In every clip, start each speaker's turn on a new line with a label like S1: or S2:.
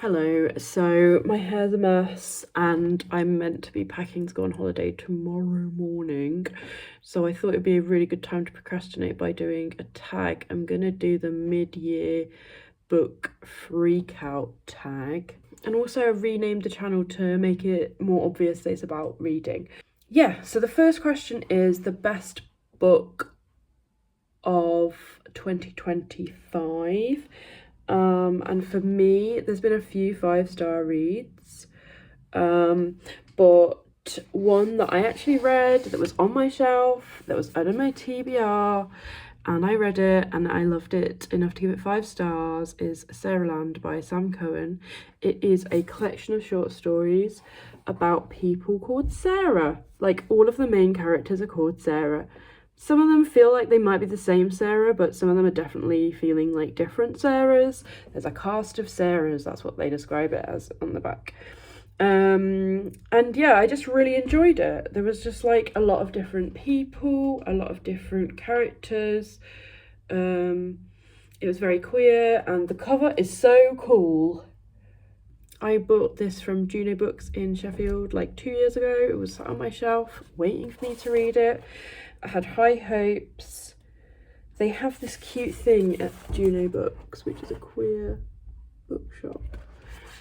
S1: Hello, so my hair's a mess and I'm meant to be packing to go on holiday tomorrow morning. So I thought it'd be a really good time to procrastinate by doing a tag. I'm gonna do the mid-year book Freakout tag. And also I've renamed the channel to make it more obvious that it's about reading. Yeah, so the first question is the best book of 2025. And for me, there's been a few 5-star reads, but one that I actually read that was on my shelf, that was under my TBR, and I read it and I loved it enough to give it 5 stars, is Sarah Land by Sam Cohen. It is a collection of short stories about people called Sarah. Like, all of the main characters are called Sarah. Some of them feel like they might be the same Sarah, but some of them are definitely feeling like different Sarahs. There's a cast of Sarahs, that's what they describe it as on the back. And yeah, I just really enjoyed it. There was just like a lot of different people, a lot of different characters. It was very queer, and the cover is so cool. I bought this from Juno Books in Sheffield like 2 years ago. It was sat on my shelf waiting for me to read it. I had high hopes. They have this cute thing at Juno Books, which is a queer bookshop,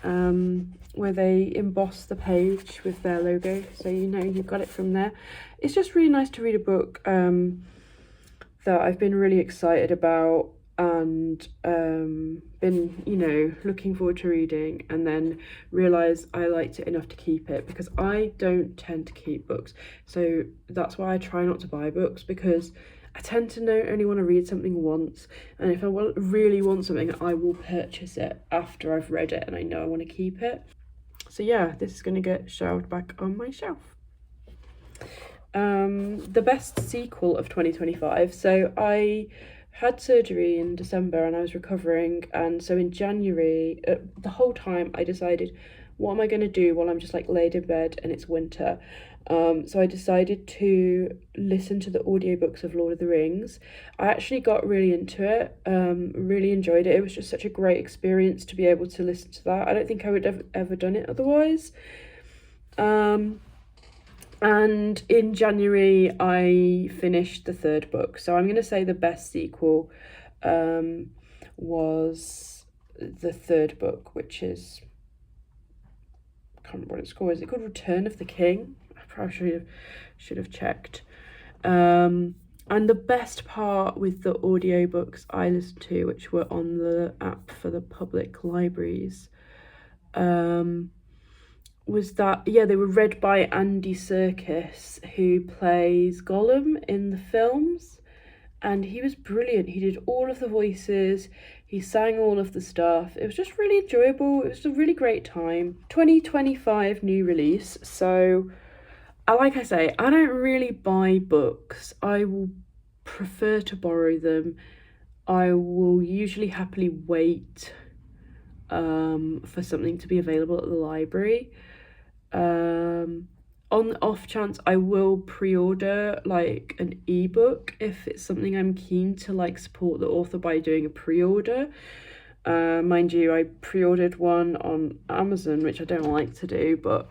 S1: where they emboss the page with their logo, so you know you've got it from there. It's just really nice to read a book that I've been really excited about and been, you know, looking forward to reading, and then realise I liked it enough to keep it, because I don't tend to keep books. So that's why I try not to buy books, because I tend to only want to read something once, and if I really want something, I will purchase it after I've read it and I know I want to keep it. So yeah, this is going to get shelved back on my shelf. The best sequel of 2025. So I had surgery in December and I was recovering, and so in January, the whole time I decided, what am I going to do while I'm just like laid in bed and it's winter? So I decided to listen to the audiobooks of Lord of the Rings. I actually got really into it, really enjoyed it. It was just such a great experience to be able to listen to that. I don't think I would have ever done it otherwise. And in January, I finished the 3rd book. So I'm going to say the best sequel was the 3rd book, which is, I can't remember what it's called. Is it called Return of the King? I probably should have checked. And the best part with the audiobooks I listened to, which were on the app for the public libraries, was that, yeah, they were read by Andy Serkis, who plays Gollum in the films, and he was brilliant. He did all of the voices, he sang all of the stuff. It was just really enjoyable. It was a really great time. 2025 new release. So like I say, I don't really buy books. I will prefer to borrow them. I will usually happily wait for something to be available at the library. On the off chance, I will pre-order like an ebook if it's something I'm keen to like support the author by doing a pre-order. Mind you, I pre-ordered one on Amazon, which I don't like to do, but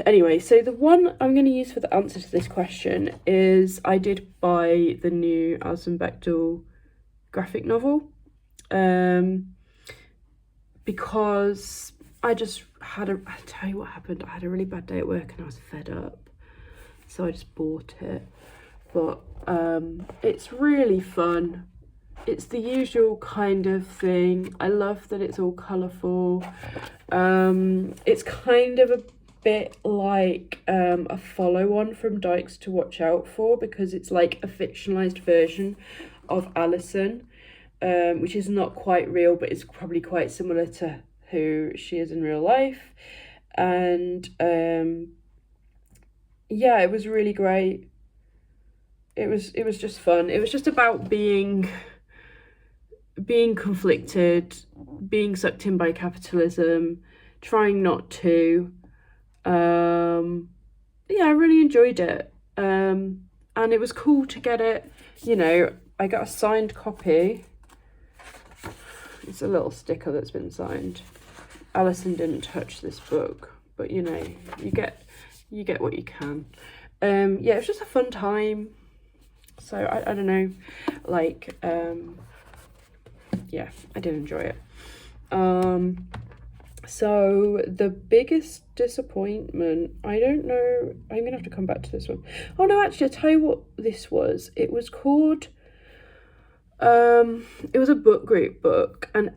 S1: anyway, so the one I'm going to use for the answer to this question is, I did buy the new Alison Bechdel graphic novel, because I just I tell you what happened, I had a really bad day at work and I was fed up, so I just bought it. But it's really fun. It's the usual kind of thing. I love that it's all colourful. It's kind of a bit like a follow-on from Dykes to Watch Out For, because it's like a fictionalised version of Alison, which is not quite real, but it's probably quite similar to who she is in real life. And yeah, it was really great. It was just fun. It was just about being conflicted, being sucked in by capitalism, trying not to. Yeah, I really enjoyed it. And it was cool to get it, you know, I got a signed copy. It's a little sticker that's been signed. Alison didn't touch this book, but you know, you get what you can. Yeah, it's just a fun time. So I don't know, like, yeah, I did enjoy it. So the biggest disappointment, I don't know, I'm gonna have to come back to this one. Oh no, actually, I'll tell you what this was. It was called, it was a book group book, and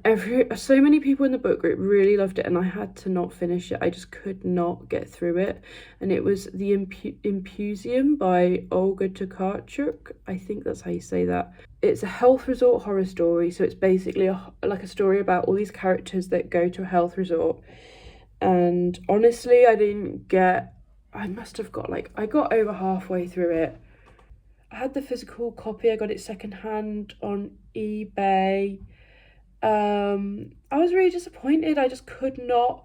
S1: so many people in the book group really loved it, and I had to not finish it. I just could not get through it. And it was The Impusium by Olga Tokarczuk. I think that's how you say that. It's a health resort horror story, so it's basically like a story about all these characters that go to a health resort. And honestly, I must have got I got over halfway through it. I had the physical copy. I got it secondhand on eBay. I was really disappointed. I just could not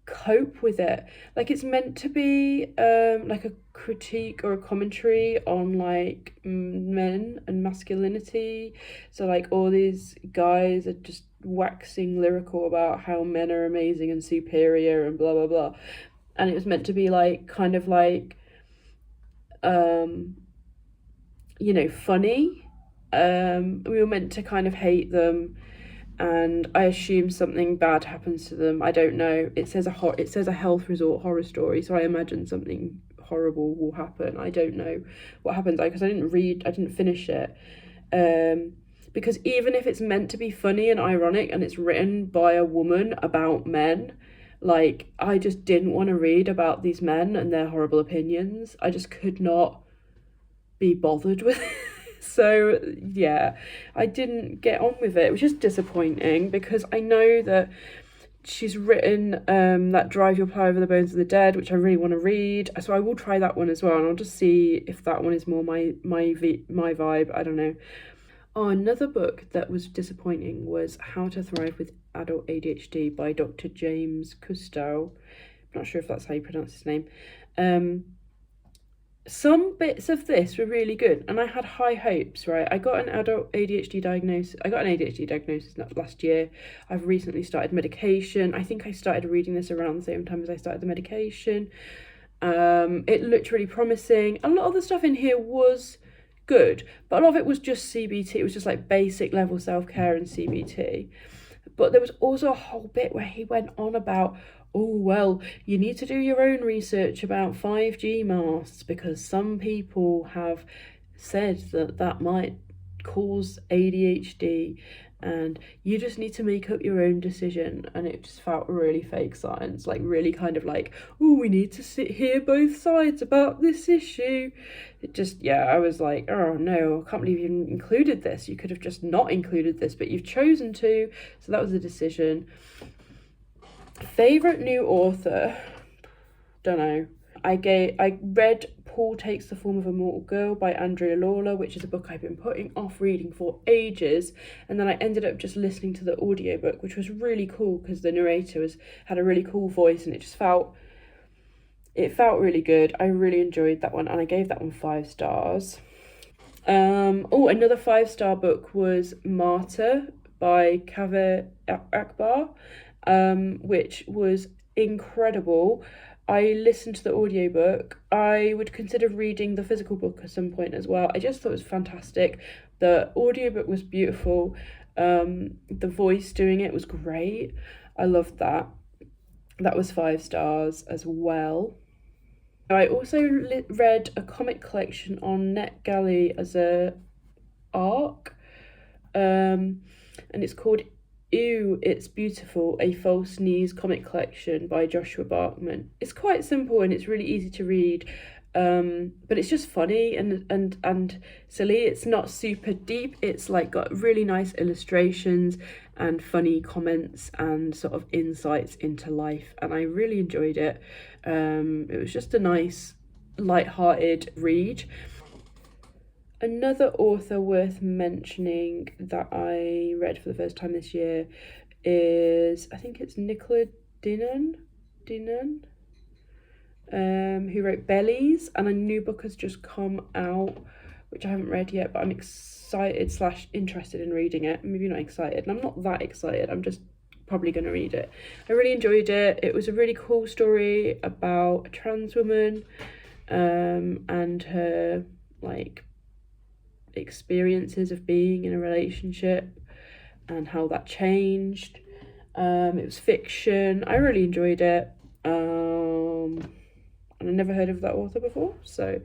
S1: cope with it. Like, it's meant to be like a critique or a commentary on like men and masculinity. So like all these guys are just waxing lyrical about how men are amazing and superior and blah blah blah. And it was meant to be like kind of like you know, funny. We were meant to kind of hate them, and I assume something bad happens to them. I don't know. It says a health resort horror story, so I imagine something horrible will happen. I don't know what happens, because I didn't finish it. Because even if it's meant to be funny and ironic, and it's written by a woman about men, like, I just didn't want to read about these men and their horrible opinions. I just could not be bothered with it. So yeah, I didn't get on with it, which is disappointing, because I know that she's written that Drive Your Plow Over the Bones of the Dead, which I really want to read. So I will try that one as well, and I'll just see if that one is more my vibe. I don't know. Oh, another book that was disappointing was How to Thrive with Adult ADHD by Dr. James Cousteau. I'm not sure if that's how you pronounce his name. Some bits of this were really good, and I had high hopes, right? I got an ADHD diagnosis last year. I've recently started medication. I think I started reading this around the same time as I started the medication. It looked really promising. A lot of the stuff in here was good, but a lot of it was just CBT. It was just like basic level self-care and CBT. But there was also a whole bit where he went on about, oh, well, you need to do your own research about 5G masts, because some people have said that might cause ADHD, and you just need to make up your own decision. And it just felt really fake science, like really kind of like, oh, we need to hear both sides about this issue. It just, yeah, I was like, oh no, I can't believe you included this. You could have just not included this, but you've chosen to. So that was a decision. Favorite new author? Don't know. I read Paul Takes the Form of a Mortal Girl by Andrea Lawler, which is a book I've been putting off reading for ages, and then I ended up just listening to the audiobook, which was really cool because the narrator had a really cool voice, and it felt really good. I really enjoyed that one, and I gave that one 5 stars. Another 5-star book was Martyr by Kaveh Akbar, which was incredible. I listened to the audiobook. I would consider reading the physical book at some point as well. I just thought it was fantastic. The audiobook was beautiful. The voice doing it was great. I loved that. That was 5 stars as well. I also read a comic collection on NetGalley as a ARC, and it's called Ew, It's Beautiful, a False Knees comic collection by Joshua Barkman. It's quite simple and it's really easy to read, but it's just funny and silly. It's not super deep. It's like got really nice illustrations and funny comments and sort of insights into life, and I really enjoyed it. It was just a nice, light-hearted read. Another author worth mentioning that I read for the first time this year is, I think it's Nicola Dinan, who wrote Bellies, and a new book has just come out which I haven't read yet, but I'm excited / interested in reading it. Maybe not excited, and I'm not that excited, I'm just probably going to read it. I really enjoyed it. It was a really cool story about a trans woman and her like experiences of being in a relationship and how that changed. It was fiction. I really enjoyed it. And I never heard of that author before, so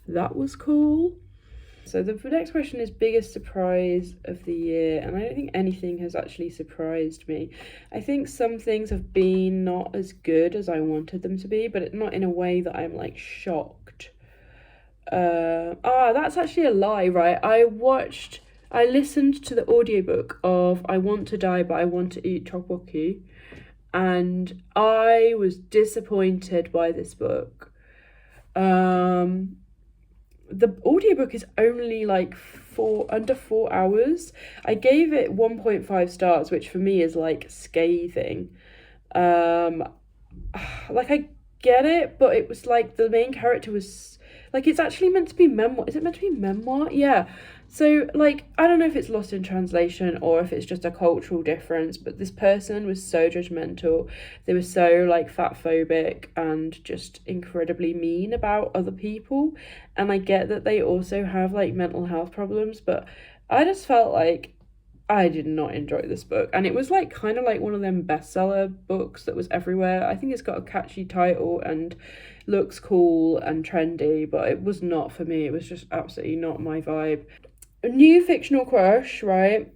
S1: that was cool. So the next question is biggest surprise of the year, and I don't think anything has actually surprised me. I think some things have been not as good as I wanted them to be, but not in a way that I'm like shocked. That's actually a lie, right? I listened to the audiobook of I Want to Die But I Want to Eat Tteokbokki, and I was disappointed by this book. The audiobook is only like under 4 hours. I gave it 1.5 stars, which for me is like scathing. Like I get it, but it was like the main character was like, it's actually meant to be memoir. Is it meant to be memoir? Yeah. So like, I don't know if it's lost in translation or if it's just a cultural difference, but this person was so judgmental. They were so like fat phobic and just incredibly mean about other people. And I get that they also have like mental health problems, but I just felt like I did not enjoy this book. And it was like kind of like one of them bestseller books that was everywhere. I think it's got a catchy title and looks cool and trendy, but it was not for me. It was just absolutely not my vibe. A new fictional crush, right?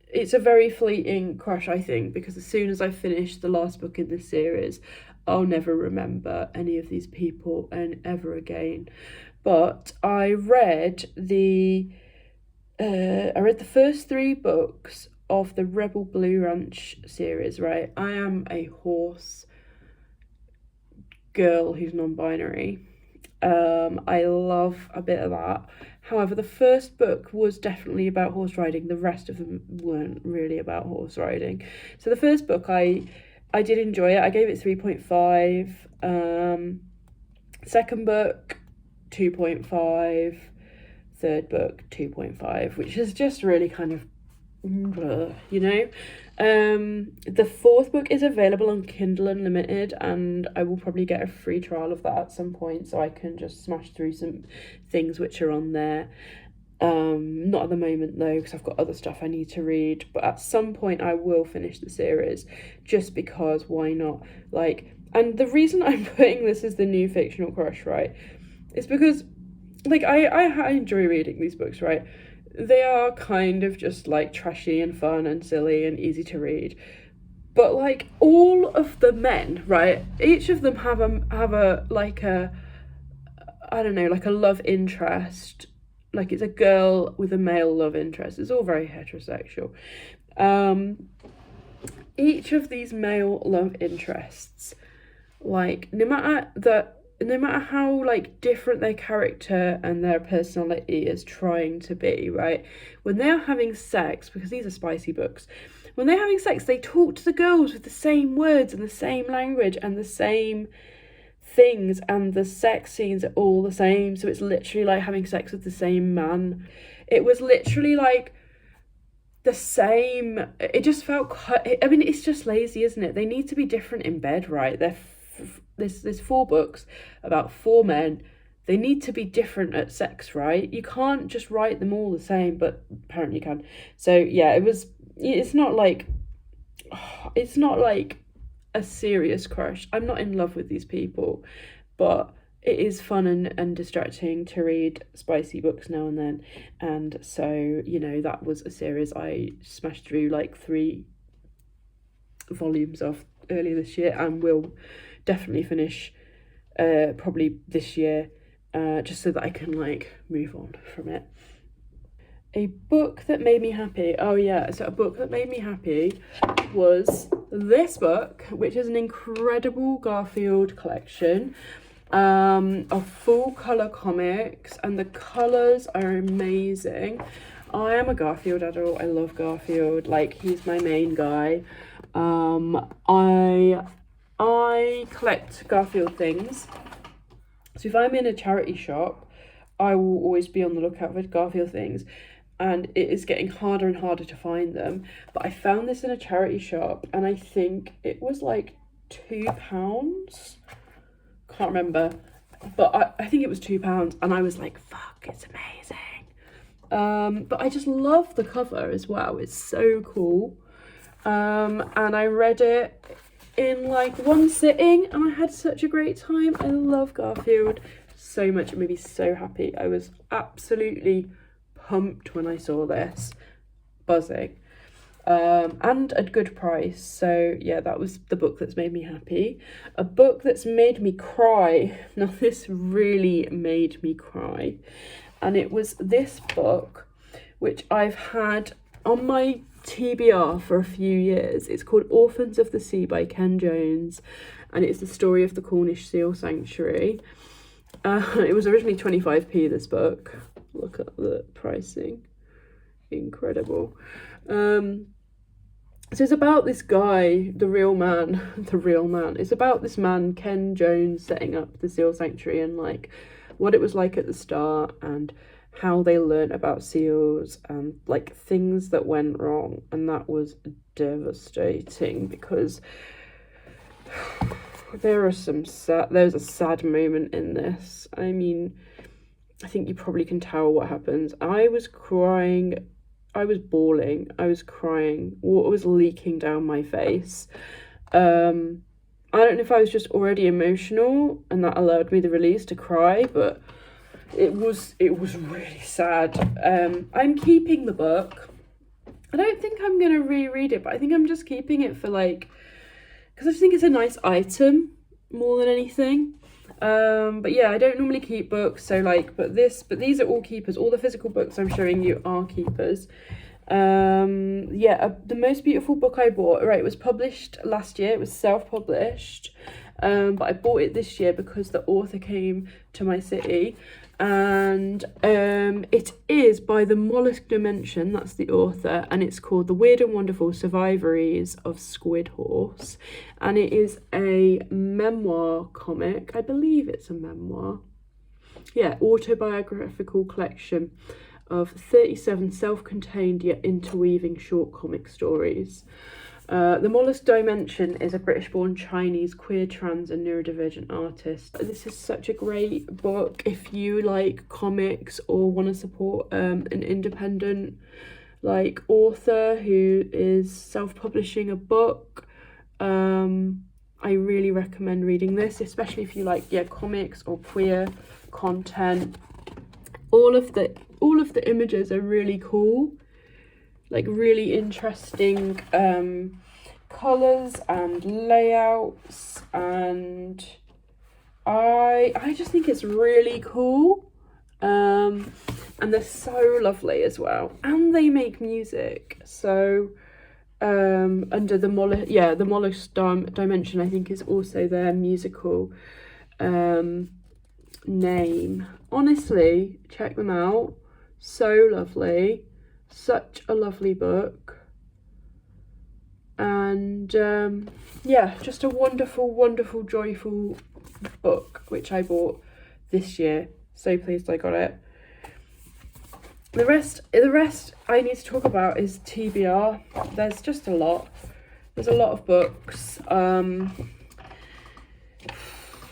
S1: It's a very fleeting crush, I think, because as soon as I finish the last book in this series, I'll never remember any of these people and ever again. But I read the first 3 books of the Rebel Blue Ranch series, right? I am a horse girl who's non-binary. I love a bit of that. However, the first book was definitely about horse riding. The rest of them weren't really about horse riding. So the first book, I did enjoy it. I gave it 3.5. Second book, 2.5. Third book, 2.5, which is just really kind of, you know. The fourth book is available on Kindle Unlimited, and I will probably get a free trial of that at some point, so I can just smash through some things which are on there. Not at the moment though, because I've got other stuff I need to read, but at some point I will finish the series, just because why not? Like, and the reason I'm putting this as the new fictional crush, right, is because like I enjoy reading these books, right? They are kind of just like trashy and fun and silly and easy to read, but like all of the men, right, each of them have a like a, I don't know, like a love interest. Like it's a girl with a male love interest. It's all very heterosexual. Each of these male love interests, like no matter how like different their character and their personality is trying to be, right, when they're having sex, because these are spicy books, when they're having sex, they talk to the girls with the same words and the same language and the same things, and the sex scenes are all the same. So it's literally like having sex with the same man. It was literally like the same. It just felt I mean, it's just lazy, isn't it? They need to be different in bed, right? There's 4 books about 4 men. They need to be different at sex, right? You can't just write them all the same, but apparently you can. So yeah, it's not like a serious crush. I'm not in love with these people, but it is fun and distracting to read spicy books now and then. And so, you know, that was a series I smashed through like 3 volumes of earlier this year, and will definitely finish probably this year, just so that I can like move on from it. A book that made me happy. Oh yeah, so a book that made me happy was this book, which is an incredible Garfield collection of full colour comics, and the colours are amazing. I am a Garfield adult. I love Garfield. Like, he's my main guy. I collect Garfield things. So if I'm in a charity shop, I will always be on the lookout for Garfield things, and it is getting harder and harder to find them. But I found this in a charity shop, and I think it was like £2. Can't remember, but I think it was £2, and I was like, fuck, it's amazing. But I just love the cover as well. It's so cool. And I read it in like one sitting, and I had such a great time. I love Garfield so much. It made me so happy. I was absolutely pumped when I saw this, buzzing. And a good price. So yeah, that was the book that's made me happy. A book that's made me cry. Now this really made me cry, and it was this book, which I've had on my TBR for a few years. It's called Orphans of the Sea by Ken Jones, and it's the story of the Cornish Seal Sanctuary. It was originally 25p, this book. Look at the pricing. Incredible. So it's about this guy, the real man. It's about this man, Ken Jones, setting up the seal sanctuary, and like what it was like at the start, and how they learnt about seals, and like things that went wrong. And that was devastating, because there's a sad moment in this. I mean, I think you probably can tell what happens. I was crying, I was bawling, I was crying, water was leaking down my face. I don't know if I was just already emotional and that allowed me the release to cry, but it was really sad. I'm keeping the book. I don't think I'm going to reread it, but I think I'm just keeping it for like, because I just think it's a nice item more than anything. But yeah, I don't normally keep books, so like, but these are all keepers. All the physical books I'm showing you are keepers. The Most Beautiful Book I bought, right, it was published last year. It was self-published, but I bought it this year because the author came to my city, and it is by the Mollusk Dimension. That's the author, and it's called The Weird and Wonderful Survivories of Squid Horse, and it is a memoir comic. I believe it's a memoir. Yeah, autobiographical collection of 37 self-contained yet interweaving short comic stories. The Mollusk Dimension is a British-born Chinese queer, trans and neurodivergent artist. This is such a great book if you like comics or want to support an independent like author who is self-publishing a book. I really recommend reading this, especially if you like comics or queer content. All of the images are really cool, like really interesting colours and layouts, and I just think it's really cool. And they're so lovely as well, and they make music. So under the Mollusk Dimension, I think, is also their musical name. Honestly, check them out. So lovely, such a lovely book, and just a wonderful, joyful book which I bought this year. So pleased I got it. The rest I need to talk about is TBR. There's just a lot. There's a lot of books.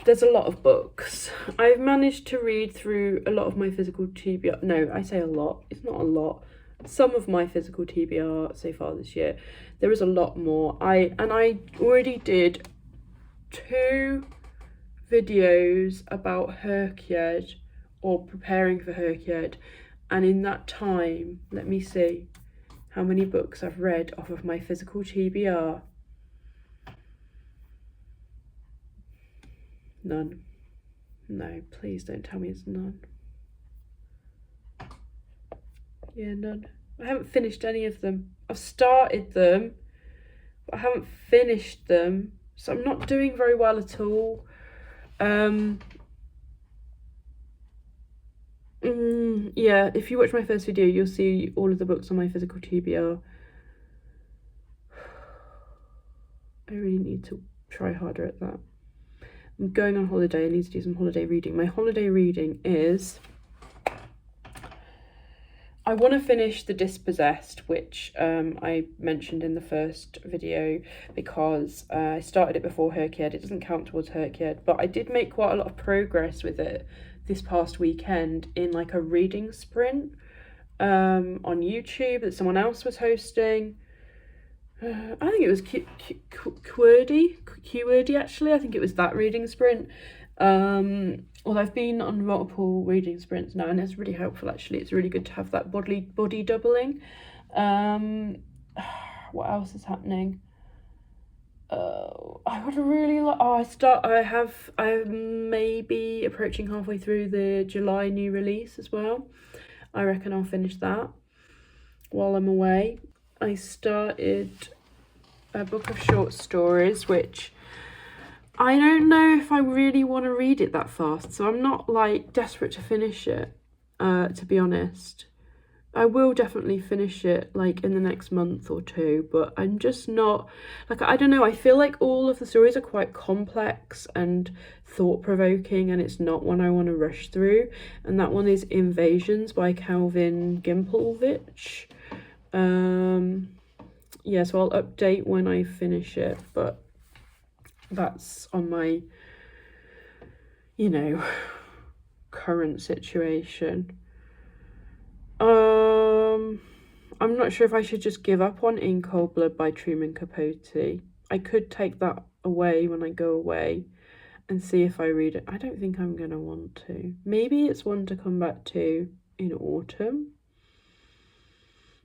S1: There's a lot of books. I've managed to read through a lot of my physical TBR. No, I say a lot. It's not a lot. Some of my physical TBR so far this year. There is a lot more. I already did 2 videos about Herkiad, or preparing for Herkiad. And in that time, let me see how many books I've read off of my physical TBR. None. No, please don't tell me it's none. Yeah, none. I haven't finished any of them. I've started them, but I haven't finished them. So I'm not doing very well at all. Yeah, if you watch my first video, you'll see all of the books on my physical TBR. I really need to try harder at that. I'm going on holiday. I need to do some holiday reading. My holiday reading is want to finish The Dispossessed, which I mentioned in the first video, because I started it before Herkyed. It doesn't count towards Herkyed, but I did make quite a lot of progress with it this past weekend in like a reading sprint on YouTube that someone else was hosting. I think it was QWordy actually. I think it was that reading sprint. Well, I've been on multiple reading sprints now, and it's really helpful actually. It's really good to have that body doubling. What else is happening? I would really like. I'm maybe approaching halfway through the July new release as well. I reckon I'll finish that while I'm away. I started a book of short stories, which I don't know if I really want to read it that fast, so I'm not like desperate to finish it, to be honest. I will definitely finish it like in the next month or two, but I'm just not, like, I don't know, I feel like all of the stories are quite complex and thought-provoking, and it's not one I want to rush through. And that one is Invasions by Calvin Gimplevich. Yeah, so I'll update when I finish it, but that's on my, you know, current situation. I'm not sure if I should just give up on In Cold Blood by Truman Capote. I could take that away when I go away and see if I read it. I don't think I'm gonna want to. Maybe it's one to come back to in autumn.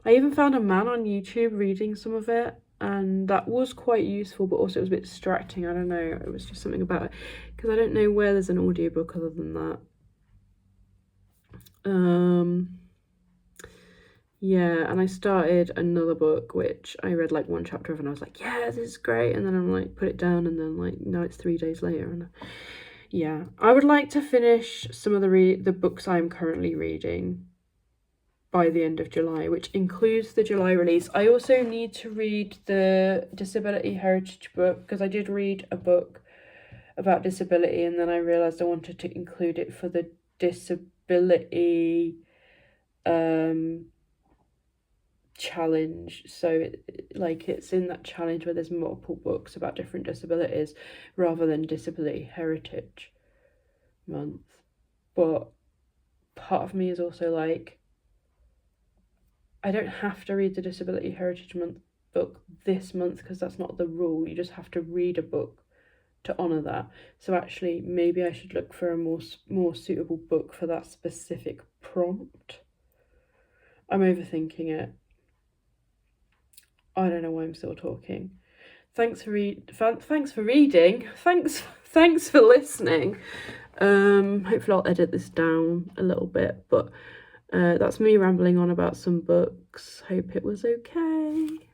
S1: I even found a man on YouTube reading some of it, and that was quite useful, but also it was a bit distracting. I don't know, it was just something about it, because I don't know where there's an audiobook other than that. Yeah, and I started another book which I read like one chapter of, and I was like, yeah, this is great, and then I'm like, put it down, and then like now it's 3 days later, and yeah, I would like to finish some of the books I'm currently reading by the end of July, which includes the July release. I also need to read the disability heritage book, because I did read a book about disability and then I realised I wanted to include it for the disability challenge. So it's in that challenge where there's multiple books about different disabilities rather than Disability Heritage Month. But part of me is also like, I don't have to read the Disability Heritage Month book this month, because that's not the rule. You just have to read a book to honour that. So actually maybe I should look for a more suitable book for that specific prompt. I'm overthinking it. I don't know why I'm still talking. Thanks for reading. Thanks for listening. Hopefully I'll edit this down a little bit, but that's me rambling on about some books. Hope it was okay.